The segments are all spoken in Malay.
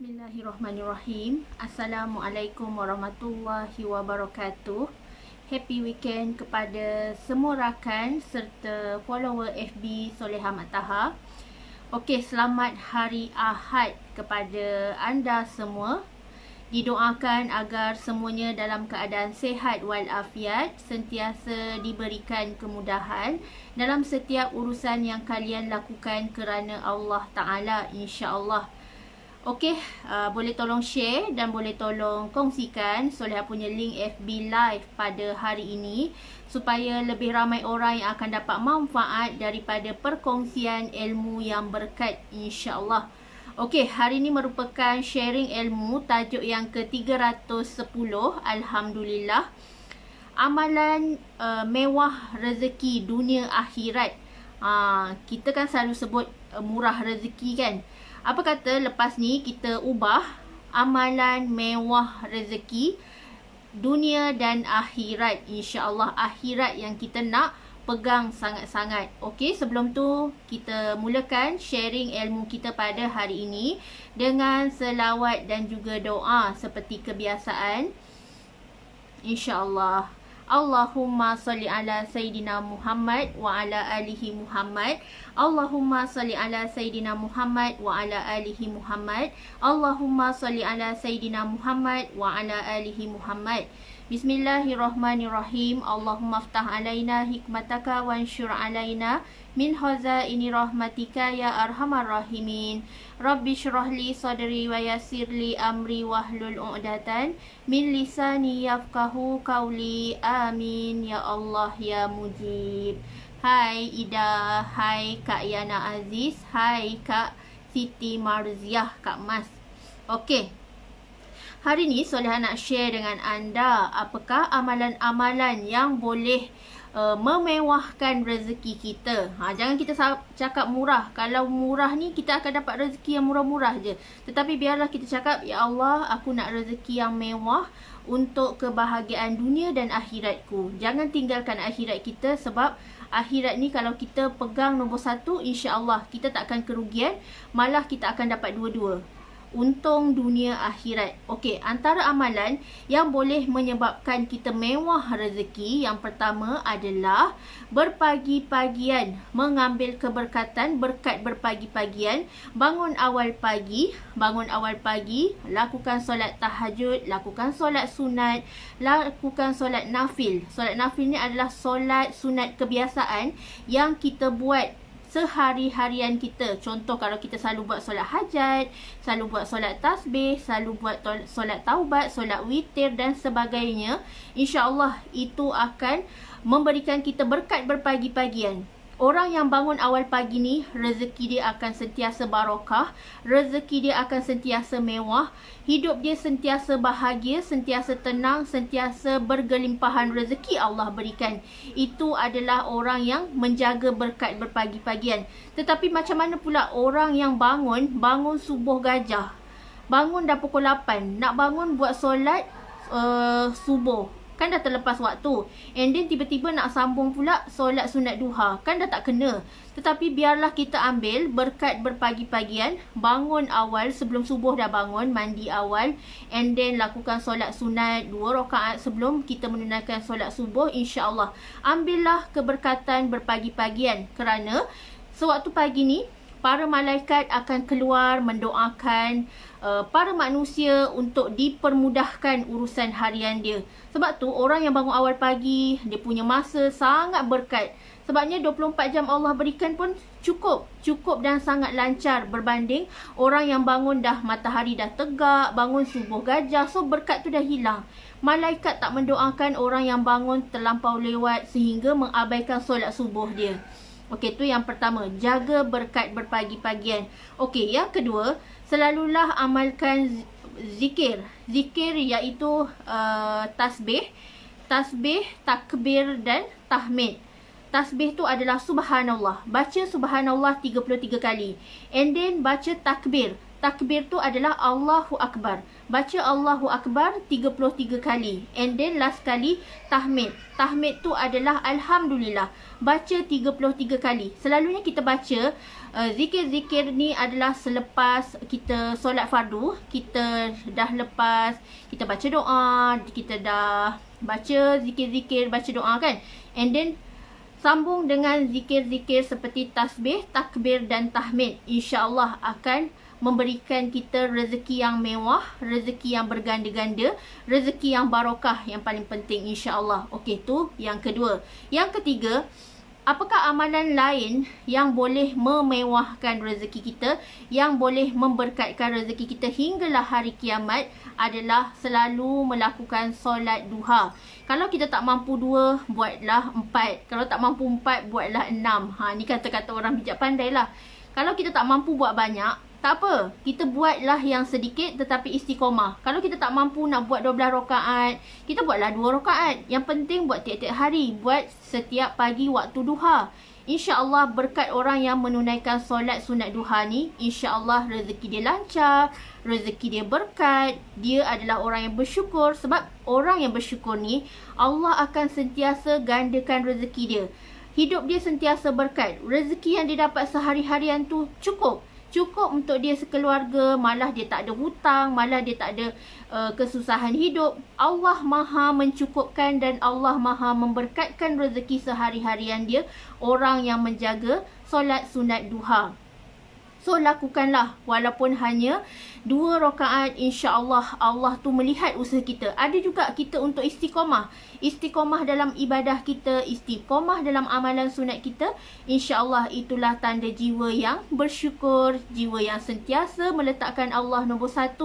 Bismillahirrahmanirrahim. Assalamualaikum warahmatullahi wabarakatuh. Happy weekend kepada semua rakan serta follower FB Soleha Mat Taha. Okey, selamat hari Ahad kepada anda semua. Didoakan agar semuanya dalam keadaan sehat walafiat, sentiasa diberikan kemudahan dalam setiap urusan yang kalian lakukan kerana Allah Ta'ala, insya-Allah. Okey, boleh tolong share dan boleh tolong kongsikan Soleha punya link FB Live pada hari ini supaya lebih ramai orang yang akan dapat manfaat daripada perkongsian ilmu yang berkat, insya-Allah. Okey, hari ini merupakan sharing ilmu tajuk yang ke-310, Alhamdulillah. Amalan mewah rezeki dunia akhirat. Kita kan selalu sebut murah rezeki kan. Apa kata lepas ni kita ubah amalan mewah rezeki dunia dan akhirat, insya-Allah. Akhirat yang kita nak pegang sangat-sangat. Okey, sebelum tu kita mulakan sharing ilmu kita pada hari ini dengan selawat dan juga doa seperti kebiasaan, insya-Allah. Allahumma salli ala Sayyidina Muhammad wa ala alihi Muhammad. Allahumma salli ala Sayyidina Muhammad wa ala alihi Muhammad. Allahumma salli ala Sayyidina Muhammad wa ala alihi Muhammad. Bismillahirrahmanirrahim. Allahumma aftah alaina hikmataka wa ansyur alaina min khazaini rahmatika ya arhamar rahimin. Rabbi syrah li sadri wa yassir li amri wahlul 'uqdatan min lisani yafqahu qawli. Amin ya Allah ya Mujib. Hai Ida, hai Kak Yana Aziz, hai Kak Siti Marziah, Kak Mas. Okey. Hari ni Soleha nak share dengan anda apakah amalan-amalan yang boleh memewahkan rezeki kita. Jangan kita cakap murah. Kalau murah ni kita akan dapat rezeki yang murah-murah je. Tetapi biarlah kita cakap, ya Allah, aku nak rezeki yang mewah untuk kebahagiaan dunia dan akhiratku. Jangan tinggalkan akhirat kita, sebab akhirat ni kalau kita pegang nombor satu, insya-Allah kita tak akan kerugian, malah kita akan dapat dua-dua. Untung dunia akhirat. Okey, antara amalan yang boleh menyebabkan kita mewah rezeki, yang pertama adalah berpagi-pagian, mengambil keberkatan, berkat berpagi-pagian. Bangun awal pagi, lakukan solat tahajud, lakukan solat sunat, lakukan solat nafil. Solat nafil ni adalah solat sunat kebiasaan yang kita buat sehari-harian kita. Contoh, kalau kita selalu buat solat hajat, selalu buat solat tasbih, selalu buat solat taubat, solat witir dan sebagainya, insya-Allah itu akan memberikan kita berkat berpagi-pagian. Orang yang bangun awal pagi ni, rezeki dia akan sentiasa barakah, rezeki dia akan sentiasa mewah, hidup dia sentiasa bahagia, sentiasa tenang, sentiasa bergelimpahan rezeki Allah berikan. Itu adalah orang yang menjaga berkat berpagi-pagian. Tetapi macam mana pula orang yang bangun subuh gajah, bangun dah pukul 8, nak bangun buat solat subuh, kan dah terlepas waktu. And then tiba-tiba nak sambung pula solat sunat duha, kan dah tak kena. Tetapi biarlah kita ambil berkat berpagi-pagian, bangun awal, sebelum subuh dah bangun, mandi awal, and then lakukan solat sunat 2 rakaat sebelum kita menunaikan solat subuh, insya-Allah. Ambillah keberkatan berpagi-pagian, kerana sewaktu pagi ni para malaikat akan keluar mendoakan para manusia untuk dipermudahkan urusan harian dia. Sebab tu orang yang bangun awal pagi, dia punya masa sangat berkat. Sebabnya 24 jam Allah berikan pun cukup dan sangat lancar berbanding orang yang bangun dah matahari dah tegak, bangun subuh gajah, so berkat tu dah hilang. Malaikat tak mendoakan orang yang bangun terlampau lewat sehingga mengabaikan solat subuh dia. Okey, tu yang pertama, jaga berkat berpagi-pagian. Okey, yang kedua, selalulah amalkan zikir. Zikir iaitu tasbih, takbir dan tahmid. tasbih tu adalah subhanallah. Baca subhanallah 33 kali. And then baca takbir. Takbir tu adalah Allahu Akbar. Baca Allahu Akbar 33 kali. And then last kali tahmid. Tahmid tu adalah Alhamdulillah. Baca 33 kali. Selalunya kita baca zikir-zikir ni adalah selepas kita solat fardu. Kita dah lepas, kita baca doa, kita dah baca zikir-zikir, baca doa kan. And then sambung dengan zikir-zikir seperti tasbih, takbir dan tahmid. InsyaAllah akan memberikan kita rezeki yang mewah, rezeki yang berganda-ganda, rezeki yang barokah yang paling penting insya-Allah. Okey, tu yang kedua. Yang ketiga, apakah amalan lain yang boleh memewahkan rezeki kita, yang boleh memberkatkan rezeki kita hinggalah hari kiamat adalah selalu melakukan solat duha. Kalau kita tak mampu 2, buatlah 4. Kalau tak mampu 4, buatlah 6. Ni kata-kata orang bijak pandai lah. Kalau kita tak mampu buat banyak, tak apa, kita buatlah yang sedikit tetapi istiqomah. Kalau kita tak mampu nak buat 12 rakaat, kita buatlah 2 rakaat. Yang penting buat tiap-tiap hari, buat setiap pagi waktu duha. InsyaAllah berkat orang yang menunaikan solat sunat duha ni, InsyaAllah rezeki dia lancar, rezeki dia berkat. Dia adalah orang yang bersyukur. Sebab orang yang bersyukur ni, Allah akan sentiasa gandakan rezeki dia. Hidup dia sentiasa berkat. Rezeki yang dia dapat sehari-harian tu cukup untuk dia sekeluarga. Malah dia tak ada hutang, malah dia tak ada kesusahan hidup. Allah Maha mencukupkan dan Allah Maha memberkatkan rezeki sehari-harian dia, orang yang menjaga solat sunat duha. So lakukanlah walaupun hanya 2 rakaat, insya-Allah Allah tu melihat usaha kita. Ada juga kita untuk istiqamah. Istiqamah dalam ibadah kita, istiqamah dalam amalan sunat kita. InsyaAllah itulah tanda jiwa yang bersyukur, jiwa yang sentiasa meletakkan Allah nombor 1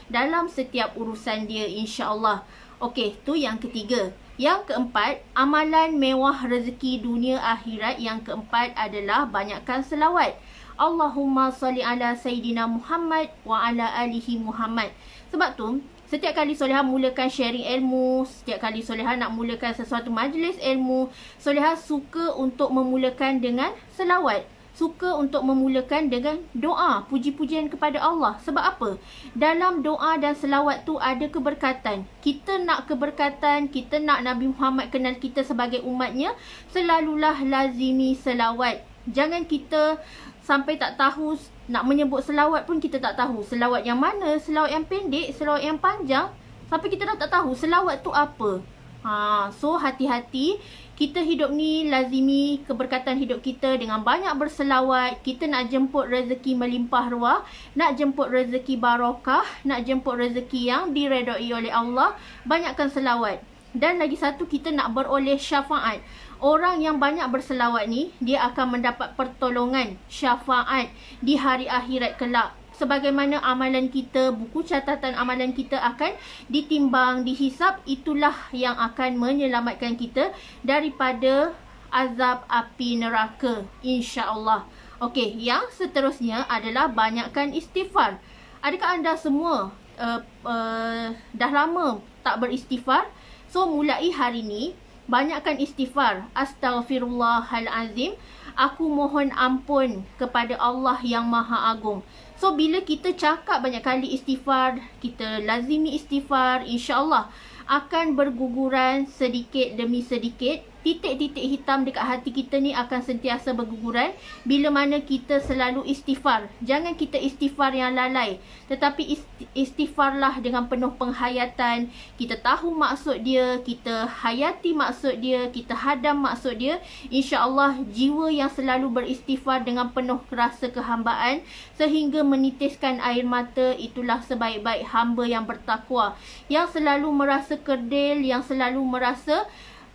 dalam setiap urusan dia insya-Allah. Okey, tu yang ketiga. Yang keempat, amalan mewah rezeki dunia akhirat. Yang keempat adalah banyakkan selawat. Allahumma salli ala Sayyidina Muhammad wa ala alihi Muhammad. Sebab tu, setiap kali Solehah mulakan sharing ilmu, setiap kali Solehah nak mulakan sesuatu majlis ilmu, Solehah suka untuk memulakan dengan selawat. Suka untuk memulakan dengan doa, puji-pujian kepada Allah. Sebab apa? Dalam doa dan selawat tu ada keberkatan. Kita nak keberkatan, kita nak Nabi Muhammad kenal kita sebagai umatnya, selalulah lazimi selawat. Jangan kita sampai tak tahu nak menyebut selawat pun kita tak tahu. Selawat yang mana? Selawat yang pendek, selawat yang panjang. Sampai kita dah tak tahu selawat tu apa. So hati-hati. Kita hidup ni lazimi keberkatan hidup kita dengan banyak berselawat. Kita nak jemput rezeki melimpah ruah, nak jemput rezeki barokah, nak jemput rezeki yang diredai oleh Allah. Banyakkan selawat. Dan lagi satu, kita nak beroleh syafaat. Orang yang banyak berselawat ni, dia akan mendapat pertolongan, syafaat di hari akhirat kelak. Sebagaimana amalan kita, buku catatan amalan kita akan ditimbang, dihisap. Itulah yang akan menyelamatkan kita daripada azab api neraka, insya-Allah. Okey, yang seterusnya adalah banyakkan istighfar. Adakah anda semua dah lama tak beristighfar? So mulai hari ni, banyakkan istighfar. Astaghfirullahalazim. Aku mohon ampun kepada Allah yang Maha Agung. So bila kita cakap banyak kali istighfar, kita lazimi istighfar, insya-Allah akan berguguran sedikit demi sedikit. Titik-titik hitam dekat hati kita ni akan sentiasa berguguran bila mana kita selalu istighfar. Jangan kita istighfar yang lalai, tetapi istighfarlah dengan penuh penghayatan. Kita tahu maksud dia, kita hayati maksud dia, kita hadam maksud dia. InsyaAllah jiwa yang selalu beristighfar dengan penuh rasa kehambaan sehingga menitiskan air mata, itulah sebaik-baik hamba yang bertakwa, yang selalu merasa kerdil, yang selalu merasa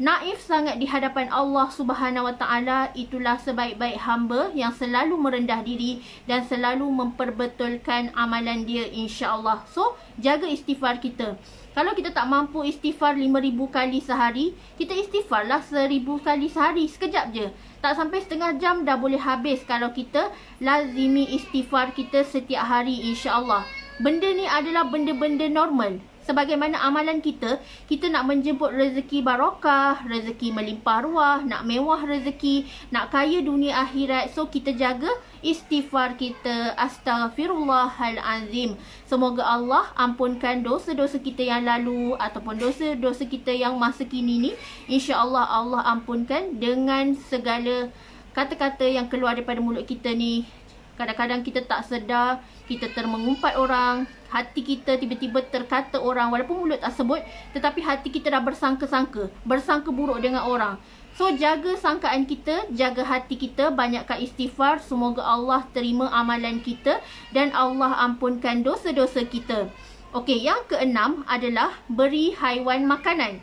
naif sangat di hadapan Allah Subhanahu Wa Taala. Itulah sebaik-baik hamba yang selalu merendah diri dan selalu memperbetulkan amalan dia, insya-Allah. So jaga istighfar kita. Kalau kita tak mampu istighfar 5,000 kali sehari, kita istighfarlah 1,000 kali sehari. Sekejap je, tak sampai setengah jam dah boleh habis kalau kita lazimi istighfar kita setiap hari, insya-Allah. Benda ni adalah benda-benda normal. Sebagaimana amalan kita, kita nak menjemput rezeki barakah, rezeki melimpah ruah, nak mewah rezeki, nak kaya dunia akhirat. So kita jaga istighfar kita. Astaghfirullahalazim. Semoga Allah ampunkan dosa-dosa kita yang lalu ataupun dosa-dosa kita yang masa kini ni. InsyaAllah Allah ampunkan dengan segala kata-kata yang keluar daripada mulut kita ni. Kadang-kadang kita tak sedar, kita termengumpat orang, hati kita tiba-tiba terkata orang, walaupun mulut tak sebut, tetapi hati kita dah bersangka-sangka, bersangka buruk dengan orang. So jaga sangkaan kita, jaga hati kita, banyakkan istighfar. Semoga Allah terima amalan kita dan Allah ampunkan dosa-dosa kita. Okey, yang keenam adalah beri haiwan makanan.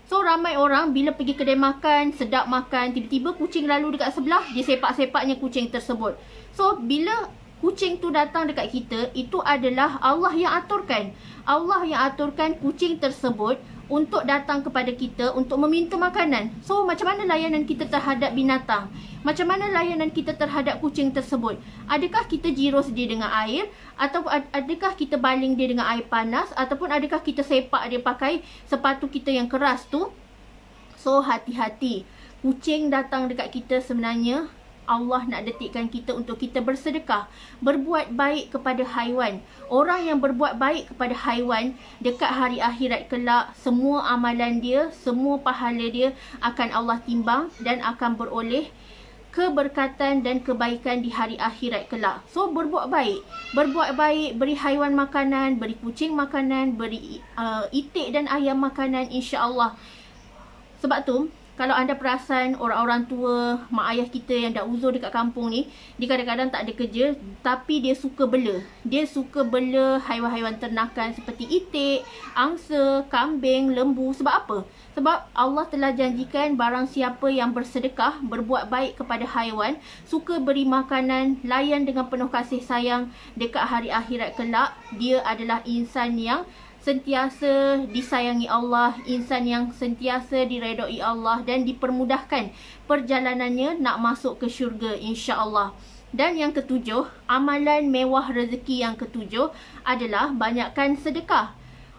So ramai orang bila pergi kedai makan, sedap makan, tiba-tiba kucing lalu dekat sebelah, dia sepak-sepaknya kucing tersebut. So bila kucing tu datang dekat kita, itu adalah Allah yang aturkan. Allah yang aturkan kucing tersebut untuk datang kepada kita untuk meminta makanan. So macam mana layanan kita terhadap binatang? Macam mana layanan kita terhadap kucing tersebut? Adakah kita jirus dia dengan air? Atau adakah kita baling dia dengan air panas? Ataupun adakah kita sepak dia pakai sepatu kita yang keras tu? So hati-hati. Kucing datang dekat kita sebenarnya Allah nak detikkan kita untuk kita bersedekah, berbuat baik kepada haiwan. Orang yang berbuat baik kepada haiwan, dekat hari akhirat kelak, semua amalan dia, semua pahala dia akan Allah timbang dan akan beroleh keberkatan dan kebaikan di hari akhirat kelak. So berbuat baik, beri haiwan makanan, beri kucing makanan, beri itik dan ayam makanan, insya-Allah. Sebab tu kalau anda perasan orang-orang tua, mak ayah kita yang dah uzur dekat kampung ni, dia kadang-kadang tak ada kerja, tapi dia suka bela. Dia suka bela haiwan-haiwan ternakan seperti itik, angsa, kambing, lembu. Sebab apa? Sebab Allah telah janjikan barang siapa yang bersedekah, berbuat baik kepada haiwan, suka beri makanan, layan dengan penuh kasih sayang dekat hari akhirat kelak, dia adalah insan yang sentiasa disayangi Allah, insan yang sentiasa diredai Allah dan dipermudahkan perjalanannya nak masuk ke syurga, insya-Allah. Dan yang ketujuh, amalan mewah rezeki yang ketujuh adalah banyakkan sedekah.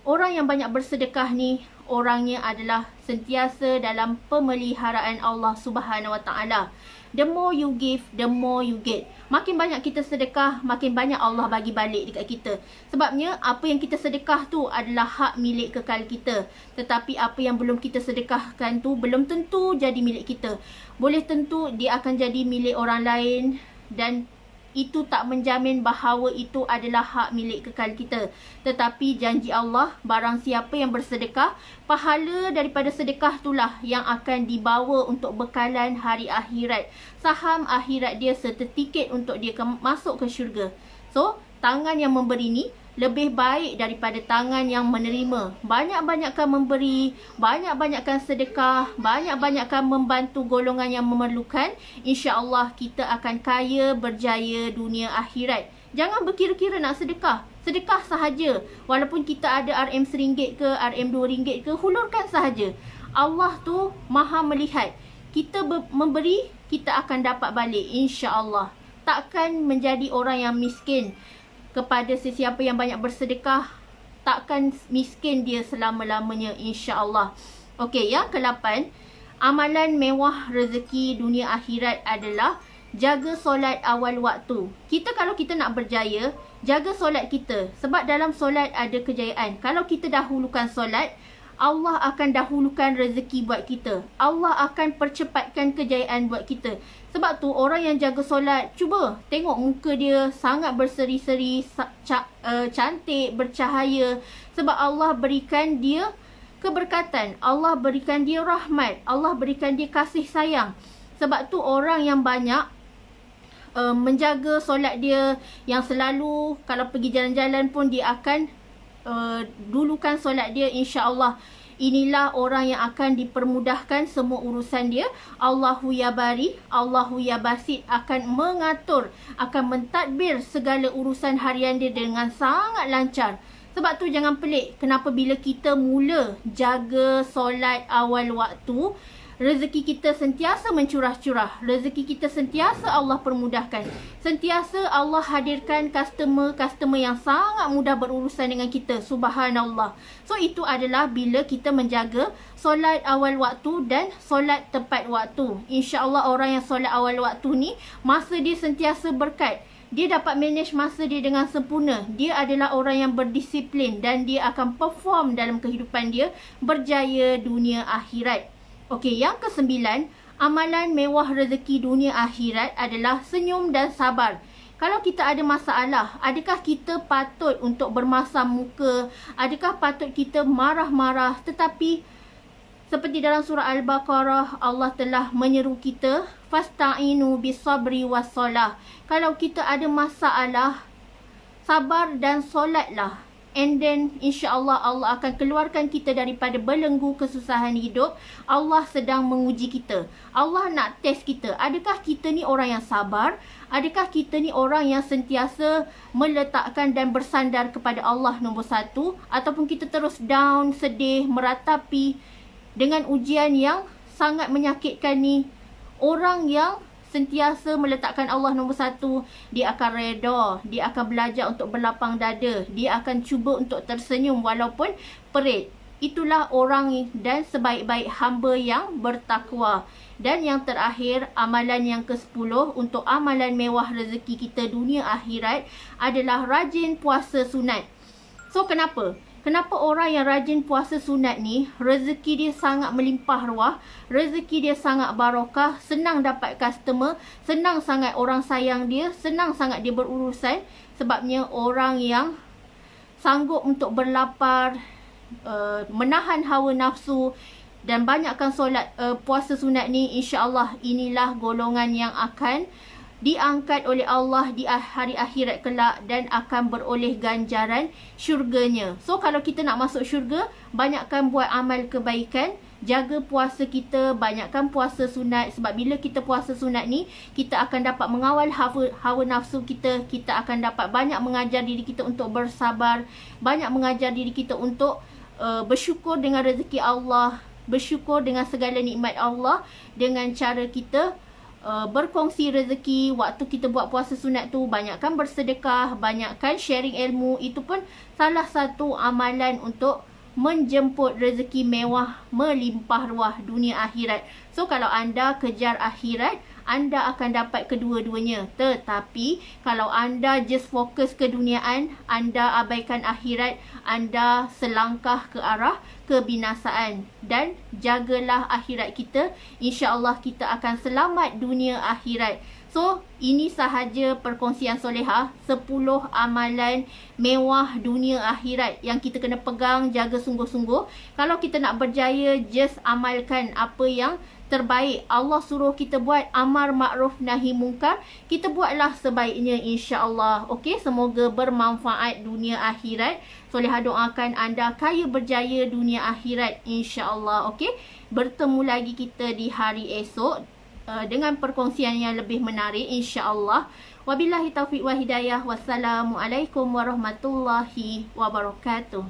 Orang yang banyak bersedekah ni, orangnya adalah sentiasa dalam pemeliharaan Allah Subhanahu Wa Taala. The more you give, the more you get. Makin banyak kita sedekah, makin banyak Allah bagi balik dekat kita. Sebabnya, apa yang kita sedekah tu adalah hak milik kekal kita. Tetapi apa yang belum kita sedekahkan tu, belum tentu jadi milik kita. Boleh tentu dia akan jadi milik orang lain dan itu tak menjamin bahawa itu adalah hak milik kekal kita. Tetapi janji Allah, barang siapa yang bersedekah, pahala daripada sedekah itulah yang akan dibawa untuk bekalan hari akhirat. Saham akhirat dia serta tiket untuk dia masuk ke syurga. So, tangan yang memberi ni lebih baik daripada tangan yang menerima. Banyak-banyakkan memberi, banyak-banyakkan sedekah, banyak-banyakkan membantu golongan yang memerlukan. InsyaAllah kita akan kaya, berjaya dunia akhirat. Jangan berkira-kira nak sedekah. Sedekah sahaja. Walaupun kita ada RM RM1 ke, RM RM2 ke, hulurkan sahaja. Allah tu maha melihat. Kita memberi, kita akan dapat balik, insya-Allah. Takkan menjadi orang yang miskin. Kepada sesiapa yang banyak bersedekah, takkan miskin dia selama-lamanya, insya-Allah. Okey, yang ke-8, amalan mewah rezeki dunia akhirat adalah jaga solat awal waktu. Kalau kita nak berjaya, jaga solat kita. Sebab dalam solat ada kejayaan. Kalau kita dahulukan solat, Allah akan dahulukan rezeki buat kita. Allah akan percepatkan kejayaan buat kita. Sebab tu orang yang jaga solat, cuba tengok muka dia sangat berseri-seri, cantik, bercahaya. Sebab Allah berikan dia keberkatan. Allah berikan dia rahmat. Allah berikan dia kasih sayang. Sebab tu orang yang banyak menjaga solat dia, yang selalu kalau pergi jalan-jalan pun dia akan dulukan solat dia, insya-Allah. Inilah orang yang akan dipermudahkan semua urusan dia. Allahu ya bari, Allahu ya basit akan mengatur, akan mentadbir segala urusan harian dia dengan sangat lancar. Sebab tu jangan pelik kenapa bila kita mula jaga solat awal waktu, rezeki kita sentiasa mencurah-curah. Rezeki kita sentiasa Allah permudahkan. Sentiasa Allah hadirkan customer yang sangat mudah berurusan dengan kita. Subhanallah. So itu adalah bila kita menjaga solat awal waktu dan solat tepat waktu. InsyaAllah orang yang solat awal waktu ni, masa dia sentiasa berkat. Dia dapat manage masa dia dengan sempurna. Dia adalah orang yang berdisiplin dan dia akan perform dalam kehidupan dia, berjaya dunia akhirat. Okey, yang ke-9, amalan mewah rezeki dunia akhirat adalah senyum dan sabar. Kalau kita ada masalah, adakah kita patut untuk bermasam muka? Adakah patut kita marah-marah? Tetapi seperti dalam surah Al-Baqarah, Allah telah menyeru kita, fasta'inu bisabri wassalah. Kalau kita ada masalah, sabar dan solatlah. And then insya-Allah Allah akan keluarkan kita daripada belenggu kesusahan hidup. Allah sedang menguji kita. Allah nak test kita. Adakah kita ni orang yang sabar? Adakah kita ni orang yang sentiasa meletakkan dan bersandar kepada Allah nombor satu? Ataupun kita terus down, sedih, meratapi dengan ujian yang sangat menyakitkan ni? Orang yang sentiasa meletakkan Allah nombor satu, dia akan reda, dia akan belajar untuk berlapang dada, dia akan cuba untuk tersenyum walaupun perit. Itulah orang dan sebaik-baik hamba yang bertakwa. Dan yang terakhir, amalan yang ke-10 untuk amalan mewah rezeki kita dunia akhirat adalah rajin puasa sunat. So kenapa? Kenapa orang yang rajin puasa sunat ni, rezeki dia sangat melimpah ruah, rezeki dia sangat barakah, senang dapat customer, senang sangat orang sayang dia, senang sangat dia berurusan. Sebabnya orang yang sanggup untuk berlapar, menahan hawa nafsu dan banyakkan solat puasa sunat ni, insya-Allah inilah golongan yang akan diangkat oleh Allah di hari akhirat kelak dan akan beroleh ganjaran syurganya. So kalau kita nak masuk syurga, banyakkan buat amal kebaikan, jaga puasa kita, banyakkan puasa sunat. Sebab bila kita puasa sunat ni, kita akan dapat mengawal hawa nafsu kita, kita akan dapat banyak mengajar diri kita untuk bersabar, banyak mengajar diri kita untuk bersyukur dengan rezeki Allah, bersyukur dengan segala nikmat Allah dengan cara kita berkongsi rezeki. Waktu kita buat puasa sunat tu, banyakkan bersedekah, banyakkan sharing ilmu. Itu pun salah satu amalan untuk menjemput rezeki mewah melimpah ruah dunia akhirat. So kalau anda kejar akhirat, anda akan dapat kedua-duanya. Tetapi kalau anda just fokus keduniaan, anda abaikan akhirat, anda selangkah ke arah kebinasaan. Dan jagalah akhirat kita, insya-Allah kita akan selamat dunia akhirat. So, ini sahaja perkongsian Solehah 10 amalan mewah dunia akhirat yang kita kena pegang, jaga sungguh-sungguh. Kalau kita nak berjaya, just amalkan apa yang terbaik. Allah suruh kita buat amar makruf nahi mungkar, kita buatlah sebaiknya, insya-Allah. Okey, semoga bermanfaat dunia akhirat. Solehah doakan anda kaya berjaya dunia akhirat, insya-Allah. Okey, bertemu lagi kita di hari esok dengan perkongsian yang lebih menarik, insya-Allah. Wabillahi taufiq wa hidayah. Wassalamualaikum warahmatullahi wabarakatuh.